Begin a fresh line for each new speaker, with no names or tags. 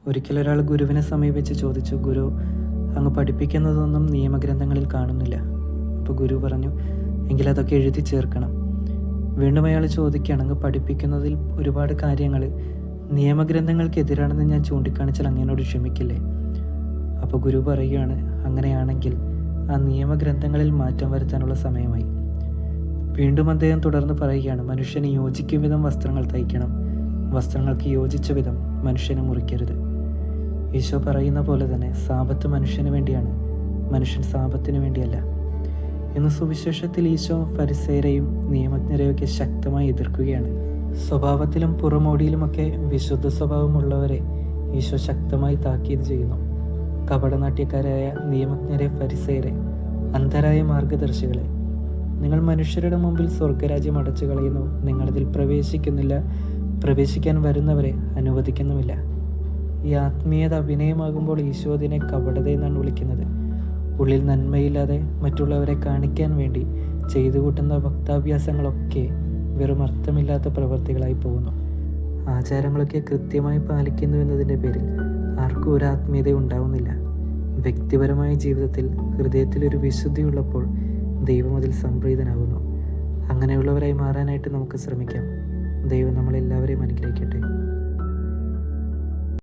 ഒരിക്കലൊരാൾ ഗുരുവിനെ സമീപിച്ച് ചോദിച്ചു, ഗുരു, അങ്ങ് പഠിപ്പിക്കുന്നതൊന്നും നിയമഗ്രന്ഥങ്ങളിൽ കാണുന്നില്ല. അപ്പോൾ ഗുരു പറഞ്ഞു, എങ്കിൽ അതൊക്കെ എഴുതി ചേർക്കണം. വീണ്ടും അയാൾ ചോദിക്കുകയാണ്, അങ്ങ് പഠിപ്പിക്കുന്നതിൽ ഒരുപാട് കാര്യങ്ങൾ നിയമഗ്രന്ഥങ്ങൾക്കെതിരാണെന്ന് ഞാൻ ചൂണ്ടിക്കാണിച്ചാൽ അങ്ങനോട് ക്ഷമിക്കില്ലേ? അപ്പോൾ ഗുരു പറയുകയാണ്, അങ്ങനെയാണെങ്കിൽ ആ നിയമഗ്രന്ഥങ്ങളിൽ മാറ്റം വരുത്താനുള്ള സമയമായി. വീണ്ടും അദ്ദേഹം തുടർന്ന് പറയുകയാണ്, മനുഷ്യന് യോജിക്കും വിധം വസ്ത്രങ്ങൾ തയ്ക്കണം, വസ്ത്രങ്ങൾക്ക് യോജിച്ച വിധം മനുഷ്യനെ മുറിക്കരുത്. ഈശോ പറയുന്ന പോലെ തന്നെ സാബത്ത് മനുഷ്യന് വേണ്ടിയാണ്, മനുഷ്യൻ സാബത്തിന് വേണ്ടിയല്ല. ഇന്ന് സുവിശേഷത്തിൽ ഈശോ ഫരിസേയരെയും നിയമജ്ഞരെയൊക്കെ ശക്തമായി എതിർക്കുകയാണ്. സ്വഭാവത്തിലും പുറമോടിയിലുമൊക്കെ വിശുദ്ധ സ്വഭാവമുള്ളവരെ ഈശോ ശക്തമായി താക്കീത് ചെയ്യുന്നു. കപടനാട്യക്കാരായ നിയമജ്ഞരെ, ഫരിസേയരെ, അന്ധരായ മാർഗദർശികളെ, നിങ്ങൾ മനുഷ്യരുടെ മുമ്പിൽ സ്വർഗരാജ്യം അടച്ചു കളയുന്നു, നിങ്ങളതിൽ പ്രവേശിക്കുന്നില്ല, പ്രവേശിക്കാൻ വരുന്നവരെ അനുവദിക്കുന്നുമില്ല. ഈ ആത്മീയത അഭിനയമാകുമ്പോൾ ഈശോ അതിനെ കപടത എന്നാണ് വിളിക്കുന്നത്. ഉള്ളിൽ നന്മയില്ലാതെ മറ്റുള്ളവരെ കാണിക്കാൻ വേണ്ടി ചെയ്തു കൂട്ടുന്ന ഭക്താഭ്യാസങ്ങളൊക്കെ വെറും അർത്ഥമില്ലാത്ത പ്രവൃത്തികളായി പോകുന്നു. ആചാരങ്ങളൊക്കെ കൃത്യമായി പാലിക്കുന്നു എന്നതിൻ്റെ പേരിൽ ആർക്കും ഒരു ആത്മീയത ഉണ്ടാവുന്നില്ല. വ്യക്തിപരമായ ജീവിതത്തിൽ ഹൃദയത്തിൽ ഒരു വിശുദ്ധി ഉള്ളപ്പോൾ ദൈവം അതിൽ സംപ്രീതനാകുന്നു. അങ്ങനെയുള്ളവരായി മാറാനായിട്ട് നമുക്ക് ശ്രമിക്കാം. ദൈവം നമ്മളെല്ലാവരെയും അനുഗ്രഹിക്കട്ടെ.